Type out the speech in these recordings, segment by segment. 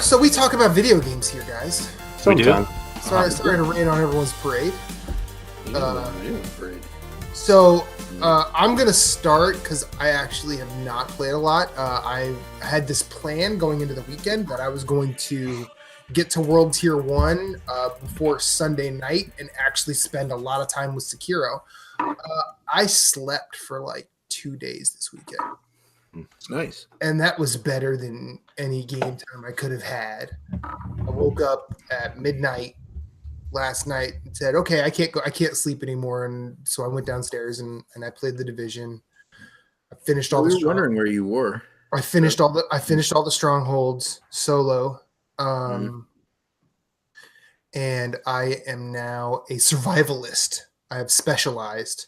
So we talk about video games here, guys. Sometimes. Sorry to rain on everyone's parade. So I'm going to start because I actually have not played a lot. I had this plan going into the weekend that I was going to get to World Tier 1 before Sunday night and actually spend a lot of time with Sekiro. I slept for like 2 days this weekend. It's nice. And that was better than any game time I could have had. I woke up at midnight last night and said, okay, I can't sleep anymore. And so I went downstairs and I played the Division. I finished all the wondering where you were. I finished all the strongholds solo. And I am now a survivalist. I have specialized.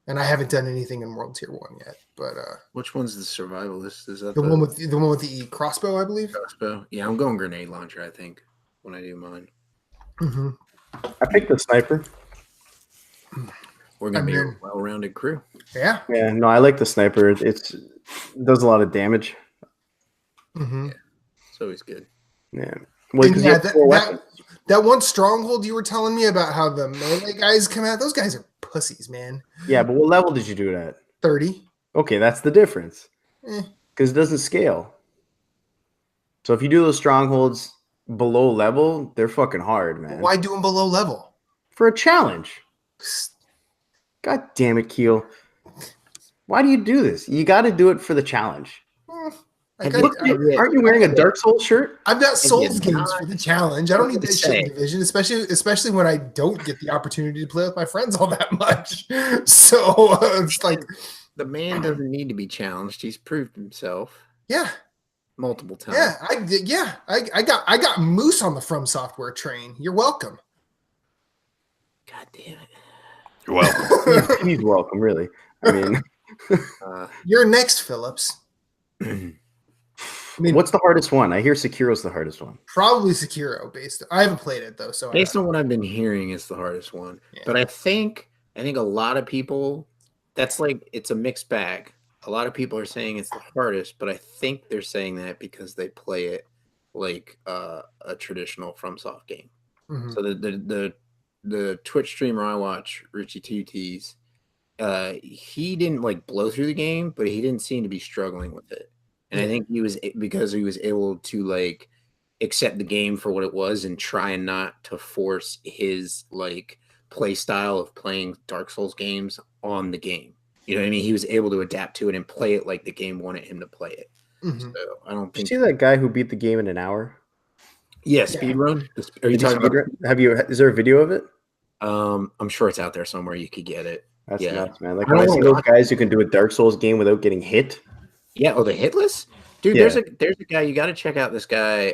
And I haven't done anything in World Tier 1 yet. But which one's the survivalist? Is that the one with the crossbow, I believe? Crossbow. Yeah, I'm going grenade launcher, I think, when I do mine. Mm-hmm. I picked the sniper. We're gonna be a well-rounded crew. Yeah. Yeah, no, I like the sniper. It does a lot of damage. Mm-hmm. Yeah, it's always good. Yeah. Well, that one stronghold you were telling me about how the melee guys come out, those guys are pussies, man. Yeah, but what level did you do it at? 30. Okay, that's the difference. Because it doesn't scale. So if you do those strongholds below level, they're fucking hard, man. Why do them below level? For a challenge. God damn it, Keel. Why do you do this? You got to do it for the challenge. Aren't you wearing a Dark Souls shirt? I've got Souls games for the challenge. I don't need that shit in Division, especially when I don't get the opportunity to play with my friends all that much. So it's like the man doesn't need to be challenged. He's proved himself. Yeah. Multiple times. I got Moose on the From Software train. You're welcome. God damn it. You're welcome. He's welcome, really. I mean, you're next, Phillips. I mean, what's the hardest one? I hear Sekiro's the hardest one. Probably Sekiro. I haven't played it though, so based on what I've been hearing, it's the hardest one. Yeah. But I think a lot of people, that's like it's a mixed bag. A lot of people are saying it's the hardest, but I think they're saying that because they play it like a traditional FromSoft game. Mm-hmm. So the Twitch streamer I watch, Richie Tutis, he didn't like blow through the game, but he didn't seem to be struggling with it. And I think he was able to like accept the game for what it was and try not to force his like play style of playing Dark Souls games on the game. You know what I mean? He was able to adapt to it and play it like the game wanted him to play it. Mm-hmm. So I don't think. Did you see that guy who beat the game in an hour? Yeah, speedrun. Are you talking about? Is there a video of it? I'm sure it's out there somewhere. You could get it. That's nuts, man. Like when I see those guys who can do a Dark Souls game without getting hit. Yeah, the hitless? Dude, there's a guy, you got to check out this guy,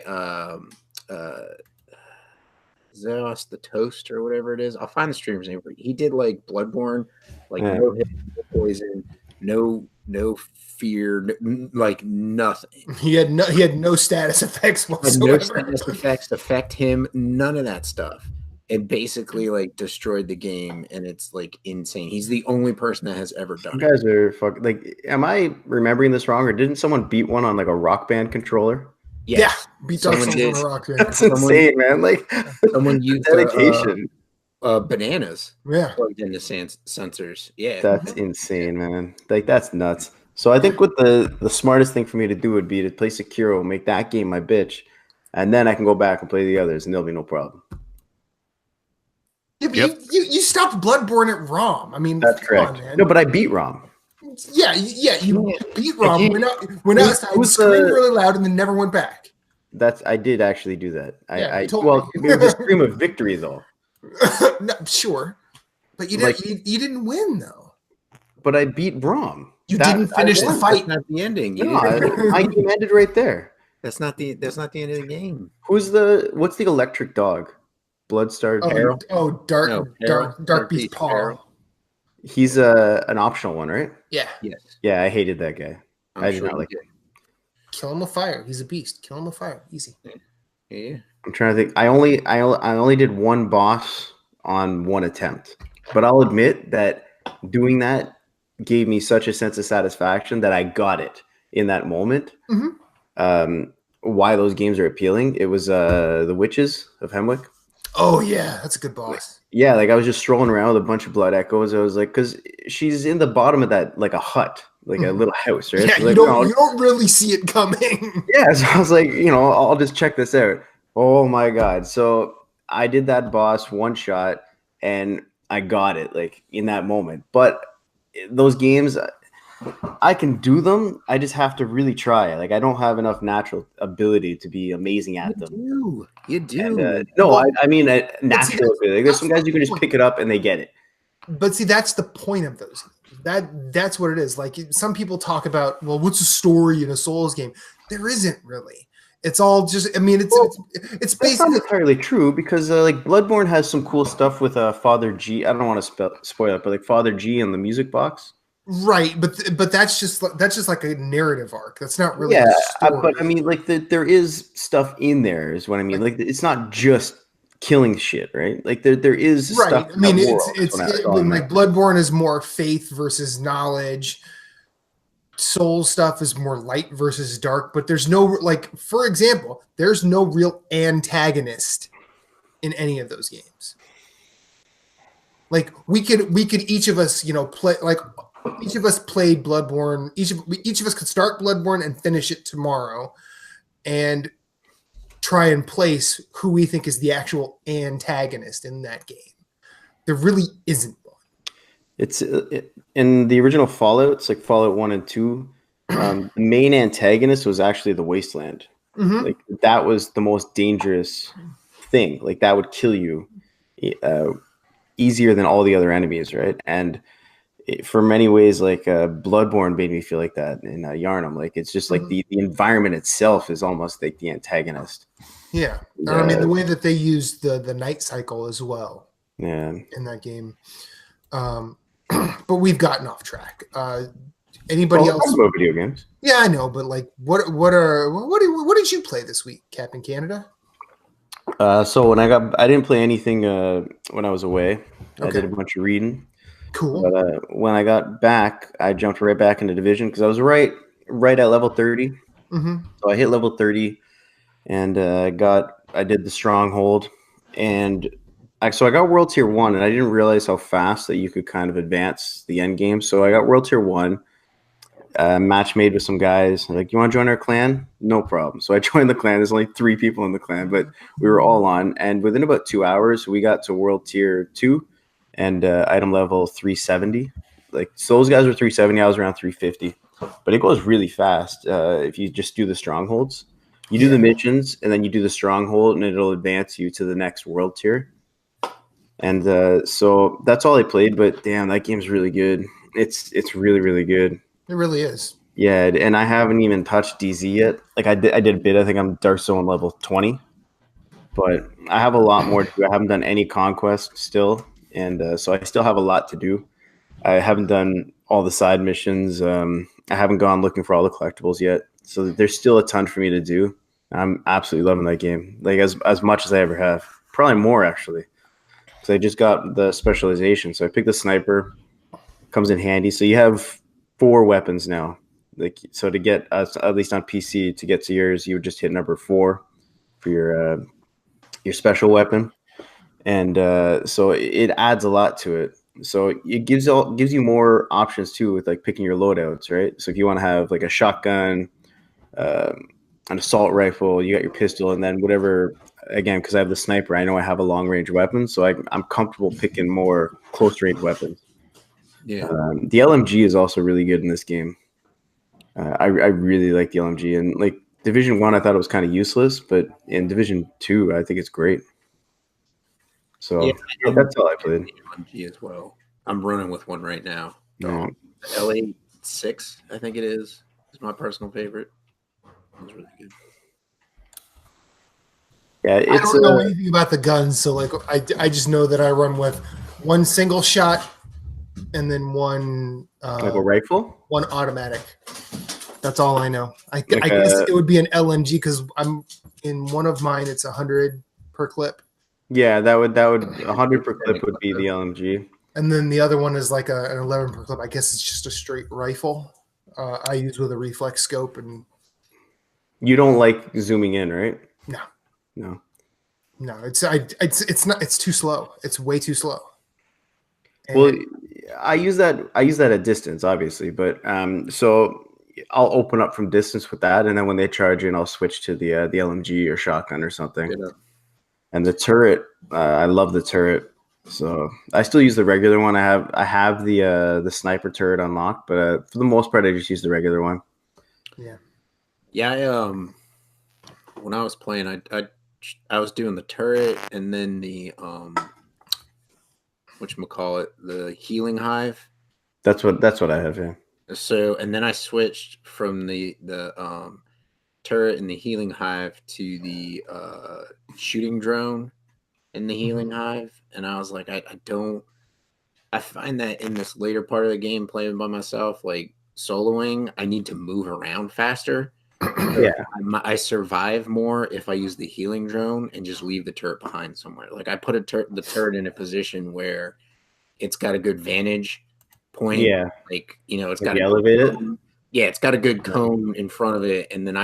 Zeus the Toast or whatever it is. I'll find the streamer's name. He did like Bloodborne, like no hit, no poison, no fear, like nothing. He had no status effects whatsoever. No status effects affect him, none of that stuff. It basically like destroyed the game, and it's like insane. He's the only person that has ever done it. You guys are fucking like. Am I remembering this wrong, or didn't someone beat one on like a Rock Band controller? Yeah, beat Dark Souls on a Rock Band. That's insane, man. Like someone used dedication. Bananas. Yeah, plugged into sensors. Yeah, that's insane, man. Like that's nuts. So I think what the smartest thing for me to do would be to play Sekiro, make that game my bitch, and then I can go back and play the others, and there'll be no problem. Yeah, you stopped Bloodborne at ROM. I mean, that's correct. Man. No, but I beat ROM. Yeah, you beat ROM. Went outside, screamed really loud, and then never went back. I did actually do that. It was a scream of victory though. No, sure, but you didn't. You didn't win though. But I beat ROM. You didn't finish the fight. That's not the ending. My game ended right there. That's not the end of the game. What's the electric dog? Bloodstar Peril? Dark Beast Paul. He's an optional one, right? Yeah. Yes. Yeah, I hated that guy. I did not like it. Kill him with fire. He's a beast. Kill him with fire. Easy. Yeah. I'm trying to think. I only did one boss on one attempt, but I'll admit that doing that gave me such a sense of satisfaction that I got it in that moment. Mm-hmm. why those games are appealing. It was the Witches of Hemwick. Oh yeah, that's a good boss. Yeah, like I was just strolling around with a bunch of blood echoes. I was like, because she's in the bottom of that, like a hut, like a little house, right? Yeah, So like, you don't really see it coming. Yeah, so I was like, I'll just check this out. Oh my god! So I did that boss one shot, and I got it like in that moment. But those games, I can do them. I just have to really try. Like I don't have enough natural ability to be amazing at them. You do. And, no, I mean natural ability. Like, there's some guys you can just pick it up and they get it. But see, that's the point of those. That's what it is. Like some people talk about, well, what's a story in a Souls game? There isn't really. It's all just. I mean, it's basically not entirely true because like Bloodborne has some cool stuff with Father G. I don't want to spoil it, but like Father G in the music box. Right, but that's just like a narrative arc. That's not really a story. But I mean, like there is stuff in there, is what I mean. Like it's not just killing shit, right? Like there is right. stuff. I mean, like Bloodborne is more faith versus knowledge. Soul stuff is more light versus dark, but there's no, like, for example, there's no real antagonist in any of those games. Like we could each of us, play, like each of us played Bloodborne. Each of us could start Bloodborne and finish it tomorrow, and try and place who we think is the actual antagonist in that game. There really isn't one. It's in the original Fallout, like Fallout 1 and 2, the main antagonist was actually the Wasteland. Mm-hmm. Like that was the most dangerous thing. Like that would kill you easier than all the other enemies, right? And for many ways, like Bloodborne made me feel like that in Yharnam. Like it's just like the environment itself is almost like the antagonist. Yeah, I mean the way that they use the night cycle as well. Yeah, in that game. But we've gotten off track. Anybody else? About video games? Yeah, I know, but like, what did you play this week, Captain Canada? So I didn't play anything when I was away. Okay. I did a bunch of reading. Cool. But when I got back, I jumped right back into Division because I was right at level 30. Mm-hmm. So I hit level 30, and I did the Stronghold, and so I got World Tier 1, and I didn't realize how fast that you could kind of advance the end game. So I got World Tier 1, match made with some guys. Like, you want to join our clan? No problem. So I joined the clan. There's only 3 people in the clan, but we were all on. And within about 2 hours, we got to World Tier 2 and item level 370. Like, so those guys were 370. I was around 350. But it goes really fast if you just do the strongholds. You do the missions, and then you do the stronghold, and it'll advance you to the next world tier. And so that's all I played. But damn, that game's really good. It's really, really good. It really is. Yeah, and I haven't even touched DZ yet. Like I did a bit. I think I'm Dark Zone level 20, but I have a lot more to do. I haven't done any conquest still, and so I still have a lot to do. I haven't done all the side missions. I haven't gone looking for all the collectibles yet. So there's still a ton for me to do. I'm absolutely loving that game, like as much as I ever have. Probably more actually, because I just got the specialization. So I picked the sniper. Comes in handy. So you have 4 weapons now. Like, so to get us, at least on PC, to get to yours, you would just hit number 4 for your special weapon, and so it adds a lot to it. So it gives you more options too with like picking your loadouts, right? So if you want to have like a shotgun, an assault rifle, you got your pistol, and then whatever. Again, because I have the sniper, I know I have a long range weapon, so I'm comfortable picking more close range weapons. Yeah, the LMG is also really good in this game. I really like the LMG, and like Division 1, I thought it was kind of useless, but in Division 2, I think it's great. So that's all I played. LMG as well. I'm running with one right now. Yeah. LA6, I think it is my personal favorite. It was really good. Yeah, I don't know anything about the guns, so like I just know that I run with one single shot and then one like a rifle, one automatic. That's all I know. I guess it would be an LMG because I'm in one of mine. It's 100 per clip. Yeah, that would 100 per clip would be the LMG. And then the other one is like an 11 per clip. I guess it's just a straight rifle. I use with a reflex scope, and You don't like zooming in, right? No, No. no, it's not. It's too slow. It's way too slow. Well, And I use that at distance, obviously, but so I'll open up from distance with that, and then when they charge in, I'll switch to the LMG or shotgun or something. Yeah. And the turret, I love the turret. So I still use the regular one. I have the sniper turret unlocked, but for the most part, I just use the regular one. yeah. Yeah, when I was playing, I was doing the turret and then the whatchamacallit, the healing hive. That's what I have. Yeah. So and then I switched from the turret and the healing hive to the shooting drone in the healing hive, and I was like, I find that in this later part of the game, playing by myself, like soloing, I need to move around faster. Yeah. I survive more if I use the healing drone and just leave the turret behind somewhere. Like I put the turret in a position where it's got a good vantage point. Yeah. Like, it's Like got elevate it. Yeah, it's got a good cone in front of it, and then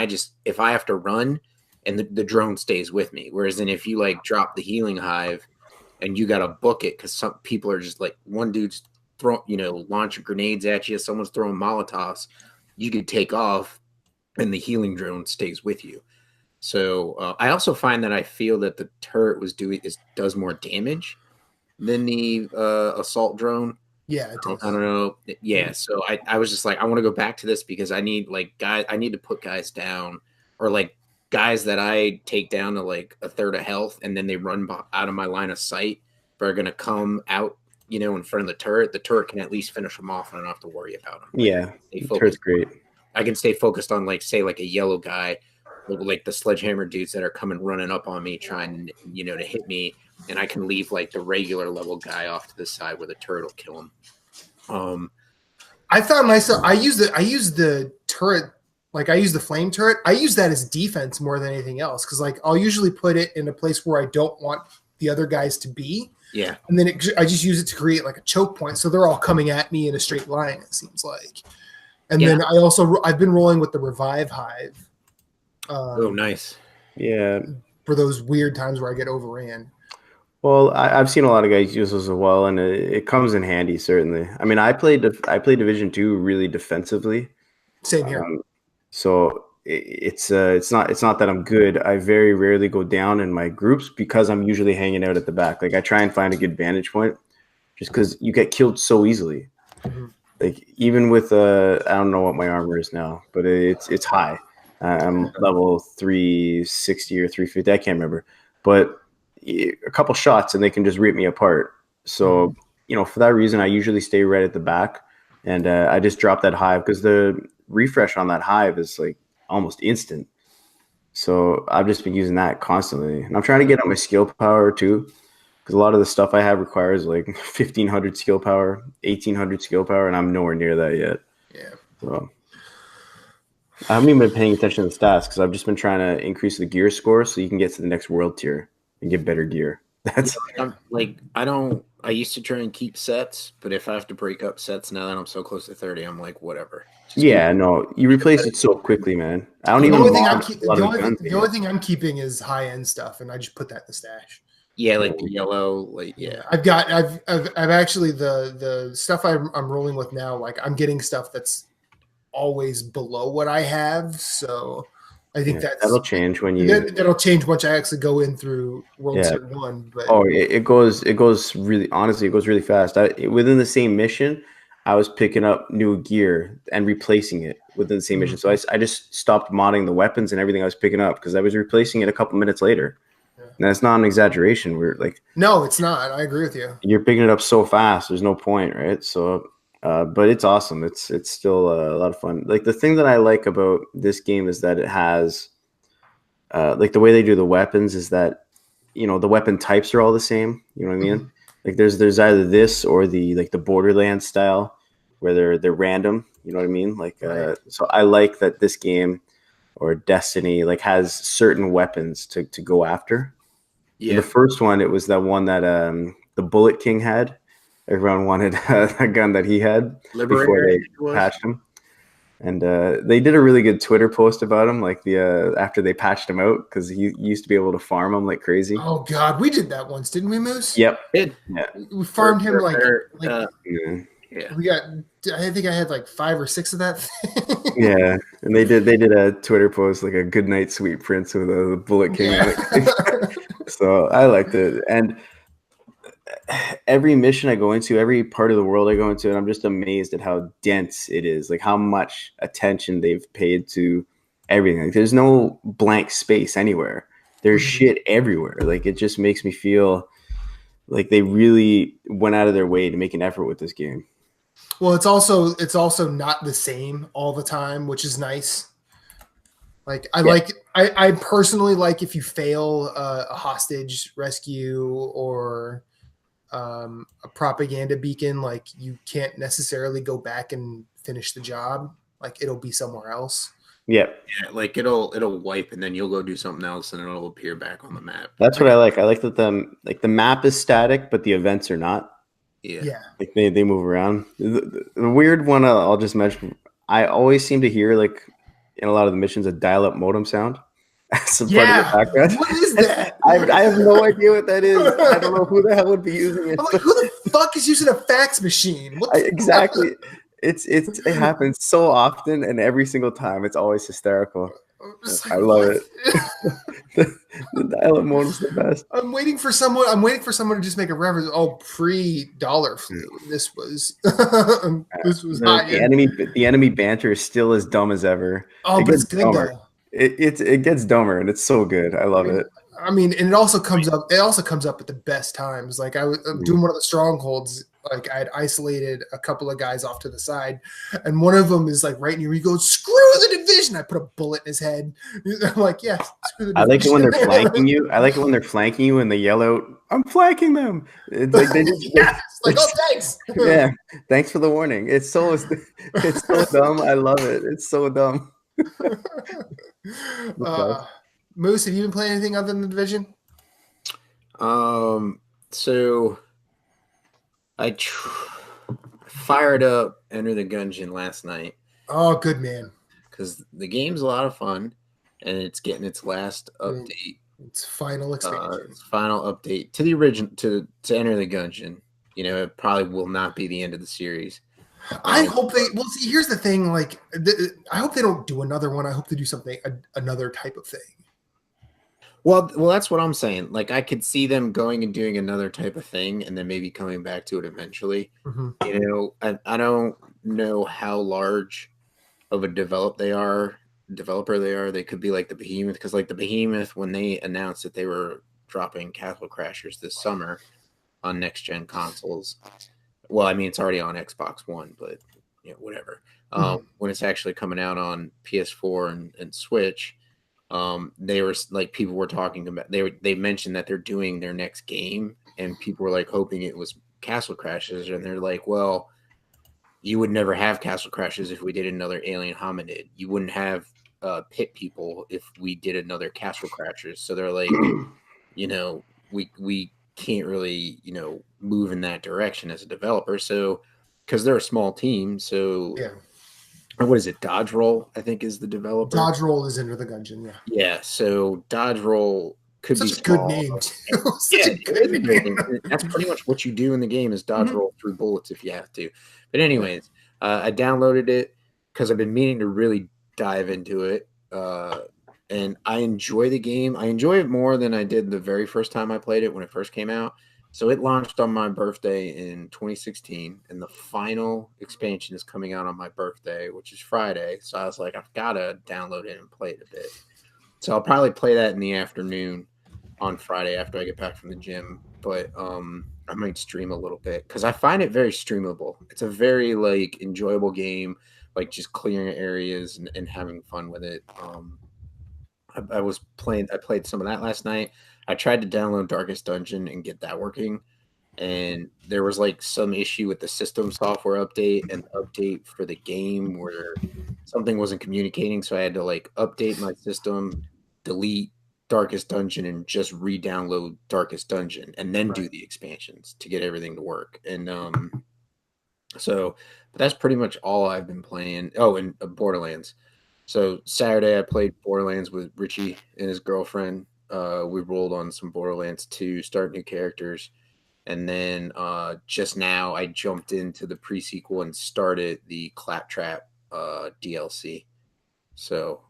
if I have to run, and the drone stays with me. Whereas then if you like drop the healing hive and you gotta book it because some people are just like, one dude's launching grenades at you, someone's throwing Molotovs, you could take off and the healing drone stays with you. So I also find that I feel that the turret does more damage than the assault drone. Yeah, I don't know. Yeah, so I was just like, I want to go back to this because I need I need to put guys down, or like guys that I take down to like a third of health, and then they run out of my line of sight, but are gonna come out, in front of the turret. The turret can at least finish them off, and I don't have to worry about them. Yeah, turret's great. I can stay focused on say a yellow guy, like the sledgehammer dudes that are coming running up on me, trying to hit me, and I can leave like the regular level guy off to the side where the turret will kill him. I found myself. I use the turret. Like I use the flame turret. I use that as defense more than anything else because like I'll usually put it in a place where I don't want the other guys to be. Yeah, and then I just use it to create like a choke point, so they're all coming at me in a straight line. It seems like. And then I've been rolling with the revive hive. Oh, nice. Yeah. For those weird times where I get overran. Well, I've seen a lot of guys use those as well, and it comes in handy, certainly. I mean, I played Division 2 really defensively. Same here. So it's not that I'm good. I very rarely go down in my groups because I'm usually hanging out at the back. Like I try and find a good vantage point, just because you get killed so easily. Mm-hmm. Like even with I don't know what my armor is now, but it's high. I'm level 360 or 350. I can't remember, but a couple shots and they can just rip me apart. So for that reason, I usually stay right at the back, and I just drop that hive because the refresh on that hive is like almost instant. So I've just been using that constantly, and I'm trying to get up my skill power too. Because a lot of the stuff I have requires like 1,500 skill power, 1,800 skill power, and I'm nowhere near that yet. Yeah. So I haven't even been paying attention to the stats because I've just been trying to increase the gear score so you can get to the next world tier and get better gear. That's I used to try and keep sets, but if I have to break up sets now that I'm so close to 30, I'm like, whatever. You replace it so quickly, man. I don't the even. The only thing I'm keeping is high end stuff, and I just put that in the stash. Yeah, like the yellow, like yeah. I've actually the stuff I'm rolling with now. Like I'm getting stuff that's always below what I have, so I think that'll change when that'll change once I actually go in through World Tier 1. But it goes really, honestly, it goes really fast. Within the same mission, I was picking up new gear and replacing it within the same mission. So I just stopped modding the weapons and everything I was picking up because I was replacing it a couple minutes later. And that's not an exaggeration. We're like, no, it's not. I agree with you. You're picking it up so fast. There's no point, right? So, but it's awesome. It's still a lot of fun. Like the thing that I like about this game is that it has, like the way they do the weapons is that, the weapon types are all the same. You know what I mean? Mm-hmm. Like there's either this or the Borderlands style where they're random. You know what I mean? Like, so I like that this game or Destiny like has certain weapons to go after. Yeah. The first one, it was that one that the Bullet King had. Everyone wanted a gun that he had before they patched him. And they did a really good Twitter post about him, like after they patched him out, because he used to be able to farm him like crazy. Oh God, we did that once, didn't we, Moose? Yep. Yeah. We farmed him like yeah. We got. I think I had like 5 or 6 of that. Yeah, and they did a Twitter post, like a good night sweet prince with a bullet king. Yeah. So I liked it, and every mission I go into, every part of the world I go into, and I'm just amazed at how dense it is, like how much attention they've paid to everything. Like, there's no blank space anywhere. There's shit everywhere. Like, it just makes me feel like they really went out of their way to make an effort with this game. Well, it's also not the same all the time, which is nice. Like I personally like if you fail a hostage rescue or a propaganda beacon, like you can't necessarily go back and finish the job. Like it'll be somewhere else. Yeah, like it'll wipe and then you'll go do something else and it'll appear back on the map. That's what I like. I like that the map is static, but the events are not. Yeah. Like they move around. The weird one I'll just mention. I always seem to hear, like, in a lot of the missions, a dial-up modem sound. Part of the background. What is that? I have no idea what that is. I don't know who the hell would be using it. I'm like, who the fuck is using a fax machine? Exactly. It happens so often, and every single time it's always hysterical. Like, I love it. The dial-up modem's the best. I'm waiting for someone to just make a reference. Oh, pre-dollar flu. This was hot. The enemy banter is still as dumb as ever. Oh, but it's good though. It gets dumber, and it's so good. I love it. I mean, and it also comes up at the best times. Like I'm doing one of the strongholds. Like I had isolated a couple of guys off to the side, and one of them is like right near me. He goes, "Screw the division!" I put a bullet in his head. I'm like, "Yeah, screw the division." I like it when they're flanking you. I like it when they're flanking you and they yell out, "I'm flanking them!" It's like they just like, "Oh, thanks." Yeah, thanks for the warning. It's so dumb. I love it. It's so dumb. Moose, have you been playing anything other than the division? So I fired up Enter the Gungeon last night. Oh, good man. Because the game's a lot of fun, and it's getting its last update. Its final expansion. Its final update to the original to Enter the Gungeon. You know, it probably will not be the end of the series. I hope they. Well, see, here's the thing. Like, I hope they don't do another one. I hope they do something, another type of thing. Well, that's what I'm saying. Like, I could see them going and doing another type of thing, and then maybe coming back to it eventually. Mm-hmm. You know, I don't know how large of a developer they are. They could be like the Behemoth, because like the Behemoth, when they announced that they were dropping Castle Crashers this summer on next gen consoles. Well, I mean, it's already on Xbox One, but you know, whatever. When it's actually coming out on PS4 and Switch. They were like, people were talking about, they mentioned that they're doing their next game, and people were like hoping it was Castle Crashers, and they're like, well, you would never have Castle Crashers if we did another Alien Hominid. You wouldn't have Pit People if we did another Castle Crashers. So they're like, you know, we can't really, you know, move in that direction as a developer. So because they're a small team, so yeah. What is it? Dodge Roll, I think, is the developer. Dodge Roll is Enter the Gungeon, yeah. Yeah, so Dodge Roll could Such be a good name, too. Such a good name. That's pretty much what you do in the game is dodge roll through bullets if you have to. But anyways, I downloaded it because I've been meaning to really dive into it. And I enjoy the game. I enjoy it more than I did the very first time I played it when it first came out. So it launched on my birthday in 2016, and the final expansion is coming out on my birthday, which is Friday. So I was like, I've got to download it and play it a bit. So I'll probably play that in the afternoon on Friday after I get back from the gym. But I might stream a little bit because I find it very streamable. It's a very like enjoyable game, like just clearing areas and having fun with it. I played some of that last night. I tried to download Darkest Dungeon and get that working, and there was like some issue with the system software update and update for the game where something wasn't communicating. So I had to like update my system, delete Darkest Dungeon, and just re-download Darkest Dungeon, and then do the expansions to get everything to work. And So that's pretty much all I've been playing. Oh, and Borderlands. So Saturday I played Borderlands with Richie and his girlfriend. We rolled on some Borderlands 2, start new characters. And then just now I jumped into the pre-sequel and started the Claptrap DLC. So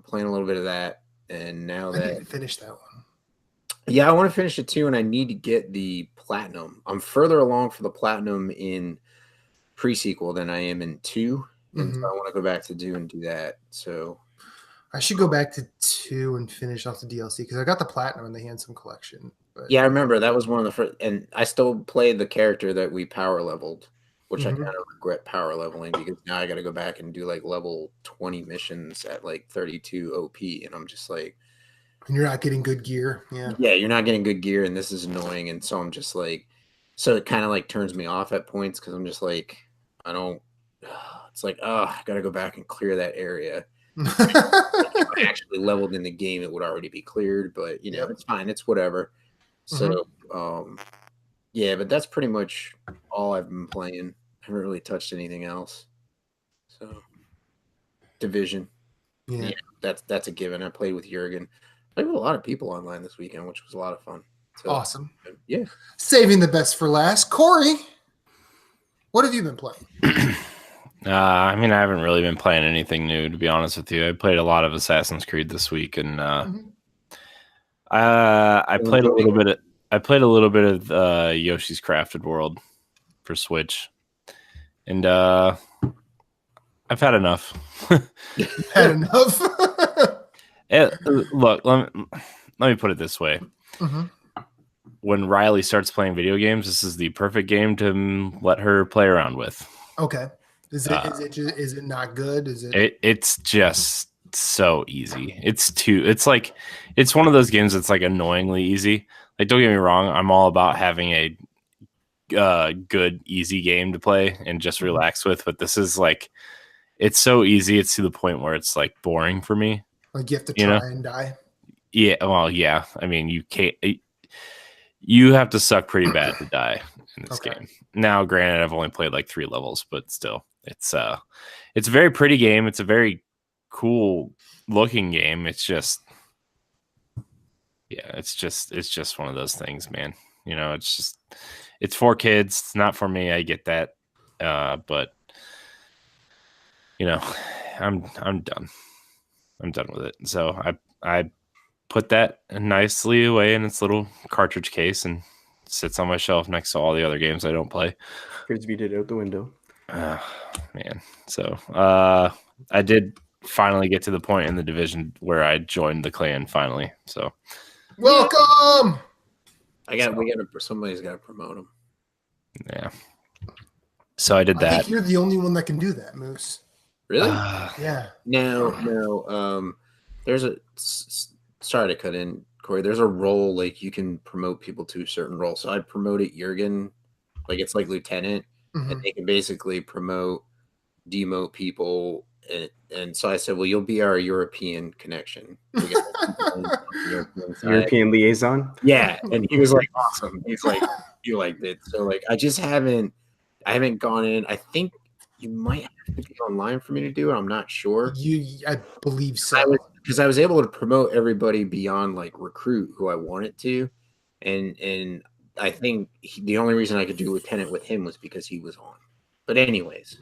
playing a little bit of that. And now I that need to finish that one. Yeah, I want to finish it too, and I need to get the platinum. I'm further along for the platinum in pre-sequel than I am in 2, and so I want to go back to do that. So I should go back to 2 and finish off the DLC because I got the platinum in the Handsome collection. But yeah, I remember that was one of the first, and I still played the character that we power leveled, which I kind of regret power leveling because now I got to go back and do like level 20 missions at like 32 OP, and I'm just like, and you're not getting good gear. Yeah, you're not getting good gear, and this is annoying, and so I'm just like, so it kind of like turns me off at points because I'm just like, I don't. It's like, oh, I got to go back and clear that area. If I actually leveled in the game, it would already be cleared, but you know, it's fine. It's whatever. So, yeah, but that's pretty much all I've been playing. I haven't really touched anything else. So, Division. Yeah, that's a given. I played with Jurgen. I played with a lot of people online this weekend, which was a lot of fun. So, awesome. Yeah. Saving the best for last. Corey, what have you been playing? I mean, I haven't really been playing anything new, to be honest with you. I played a lot of Assassin's Creed this week, and I played a little bit of Yoshi's Crafted World for Switch, and I've had enough. Had enough. Look, let me put it this way. When Riley starts playing video games, this is the perfect game to let her play around with. Okay. Is it not good? Is it? It's just so easy. It's one of those games that's like annoyingly easy. Like, don't get me wrong, I'm all about having a good, easy game to play and just relax with. But this is like, it's so easy. It's to the point where it's like boring for me. Like you have to try and die. Yeah. Well, yeah. I mean, you can't. You have to suck pretty bad to die in this game. Now, granted, I've only played like 3 levels, but still, it's a very pretty game. It's a very cool looking game. It's just, it's just one of those things, man. You know, it's for kids. It's not for me. I get that, but you know, I'm done. I'm done with it. So I put that nicely away in its little cartridge case and sits on my shelf next to all the other games I don't play. Frisbeed it out the window. Man. So I did finally get to the point in the Division where I joined the clan finally. So welcome. Somebody's got to promote him. Yeah. So I did that. I think you're the only one that can do that, Moose. Really? Yeah. No. There's a. Sorry to cut in, Corey. There's a role like you can promote people to a certain role. So I promoted Jurgen, like it's like lieutenant, and they can basically demote people. And so I said, well, you'll be our European connection. European liaison. Yeah, and he was like, awesome. He's like, you liked it. So like, I haven't gone in. I think you might have to be online for me to do it. I'm not sure. I believe so. Because I was able to promote everybody beyond like recruit who I wanted to, and I think the only reason I could do lieutenant with him was because he was on. But anyways,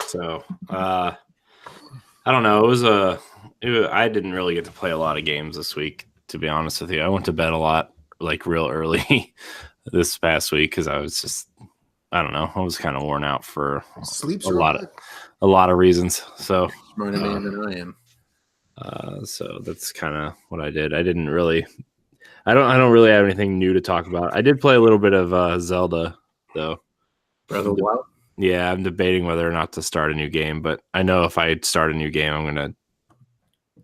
so I don't know. I didn't really get to play a lot of games this week, to be honest with you. I went to bed a lot, like real early this past week because I was just, I don't know, I was kind of worn out for Sleep's a lot of reasons. So smarter man than I am. So that's kind of what I did. I don't really have anything new to talk about. I did play a little bit of Zelda though. Breath of the Wild? Yeah, I'm debating whether or not to start a new game, but I know if I start a new game, I'm going to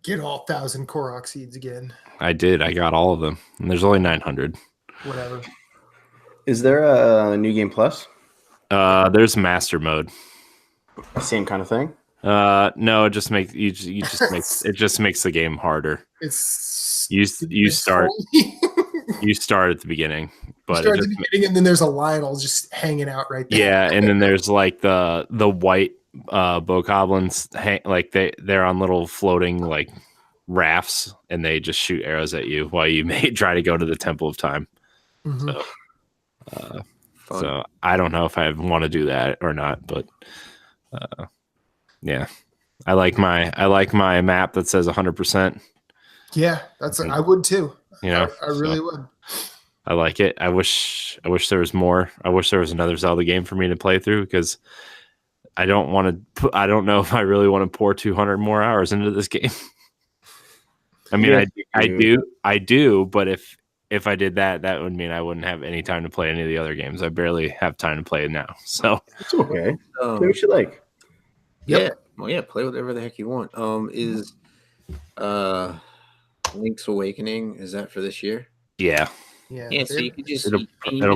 get all 1,000 Korok seeds again. I did. I got all of them. And there's only 900. Whatever. Is there a New Game Plus? There's Master Mode. Same kind of thing? No, it just makes it just makes the game harder. You start You start at the beginning, but start at the beginning, and then there's a Lionel just hanging out right there. Yeah, and then there's like the white bokoblins, like they're on little floating like rafts, and they just shoot arrows at you while you may try to go to the Temple of Time. Mm-hmm. So I don't know if I want to do that or not, but yeah, I like my map that says 100%. Yeah, I would too. You know, I really would. I like it. I wish there was more. I wish there was another Zelda game for me to play through, because I don't know if I really want to pour 200 more hours into this game. I mean, I do, but if I did that would mean I wouldn't have any time to play any of the other games. I barely have time to play it now. So it's okay. Play what you like. Yeah. Well, yeah, play whatever the heck you want. Is Link's Awakening, is that for this year? Yeah. Yeah. So you could just it'll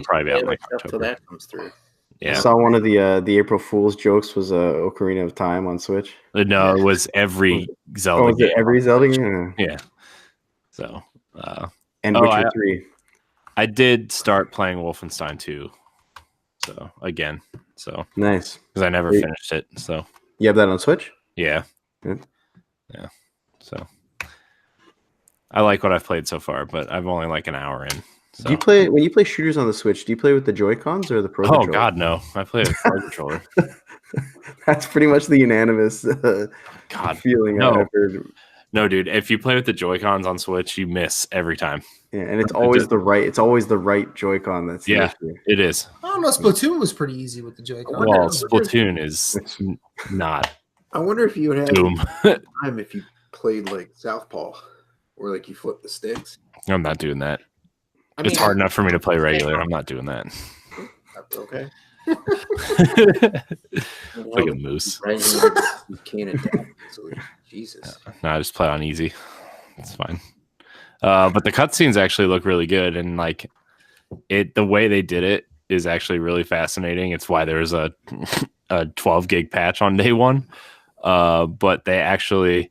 probably be out like October till that comes through. Yeah. I saw one of the April Fool's jokes was Ocarina of Time on Switch. No, it was every Zelda game. Every Zelda game? Yeah. So and Witcher 3. I did start playing Wolfenstein 2. So again. So nice. Because I never finished it. So you have that on Switch? Yeah. Yeah. So I like what I've played so far, but I'm only like an hour in. So. When you play shooters on the Switch, do you play with the Joy-Cons or the Pro controller? Oh God, no. I play with the Pro controller. That's pretty much the unanimous feeling I've heard. No, dude. If you play with the Joy-Cons on Switch, you miss every time. Yeah, and it's always the right Joy-Con. That's the issue. It is. I don't know. Splatoon was pretty easy with the Joy-Con. Well, Splatoon is not. I wonder if you would have Doom. time if you played like Southpaw, or like you flip the sticks. I'm not doing that. It's hard enough for me to play regular. I'm not doing that. Okay. Like a moose. You can't adapt easily. Jesus. No, I just play on easy. It's fine. But the cutscenes actually look really good, and like the way they did it is actually really fascinating. It's why there's a 12 gig patch on day one. But they actually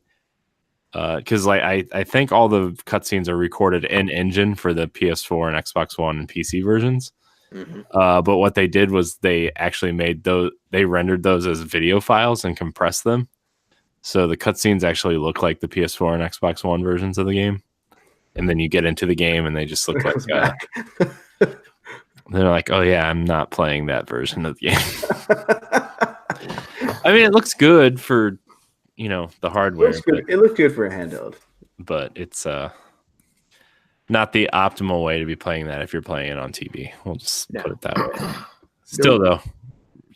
because like I think all the cutscenes are recorded in engine for the PS4 and Xbox One and PC versions. Mm-hmm. But what they did was they actually they rendered those as video files and compressed them. So the cutscenes actually look like the PS4 and Xbox One versions of the game. And then you get into the game and they just look like they're like, oh yeah, I'm not playing that version of the game. I mean, it looks good for the hardware. It looks good for a handheld, but it's not the optimal way to be playing that if you're playing it on TV. We'll just put it that way. Still, though,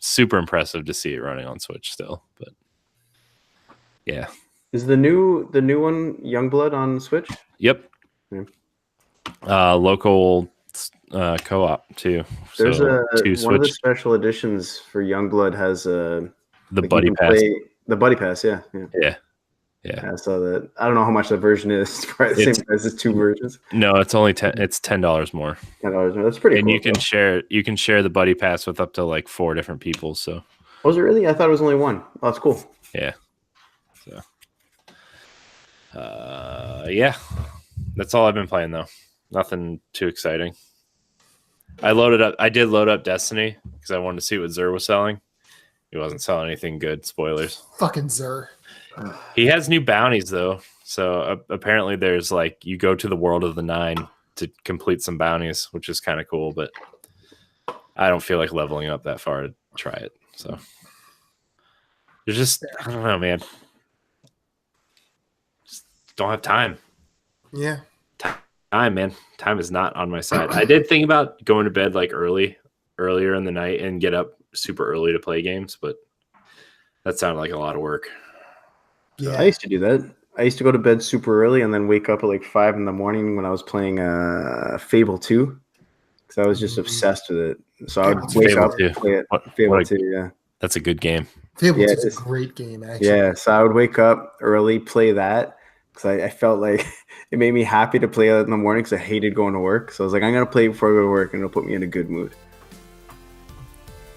super impressive to see it running on Switch still. But yeah, is the new one Youngblood on Switch? Yep. Yeah. Local co-op too. There's one of the special editions for Youngblood has the Buddy Pass. The Buddy Pass, yeah. Yeah. I saw that. I don't know how much the version is. It's probably the same price as two versions. No, it's only It's $10 more. $10 more. That's pretty cool. And you can share the Buddy Pass with up to like 4 different people. So. Was it really? I thought it was only one. Oh, that's cool. Yeah. So. Yeah. That's all I've been playing though. Nothing too exciting. I did load up Destiny because I wanted to see what Xur was selling. He wasn't selling anything good. Spoilers. Fucking Xur. He has new bounties though. So apparently there's like you go to the world of the 9 to complete some bounties, which is kind of cool, but I don't feel like leveling up that far to try it. So there's just I don't know, man. Just don't have time. Yeah. Time, man. Time is not on my side. I did think about going to bed like earlier in the night and get up super early to play games, but that sounded like a lot of work. Yeah, I used to do that. I used to go to bed super early and then wake up at like 5 in the morning when I was playing Fable 2 because I was just obsessed with it. So I would wake up and play it. Fable 2, yeah. That's a good game. Fable 2 is a great game, actually. Yeah, so I would wake up early, play that because I felt like it made me happy to play it in the morning because I hated going to work. So I was like, I'm going to play before I go to work and it'll put me in a good mood.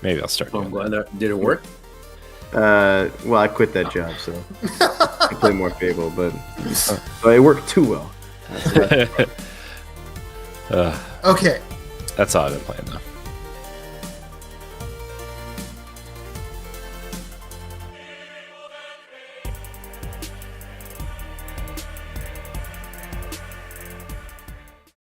Maybe I'll start doing that. Did it work? Well, I quit that job, so I play more Fable, but it worked too well. Okay. That's all I've been playing though.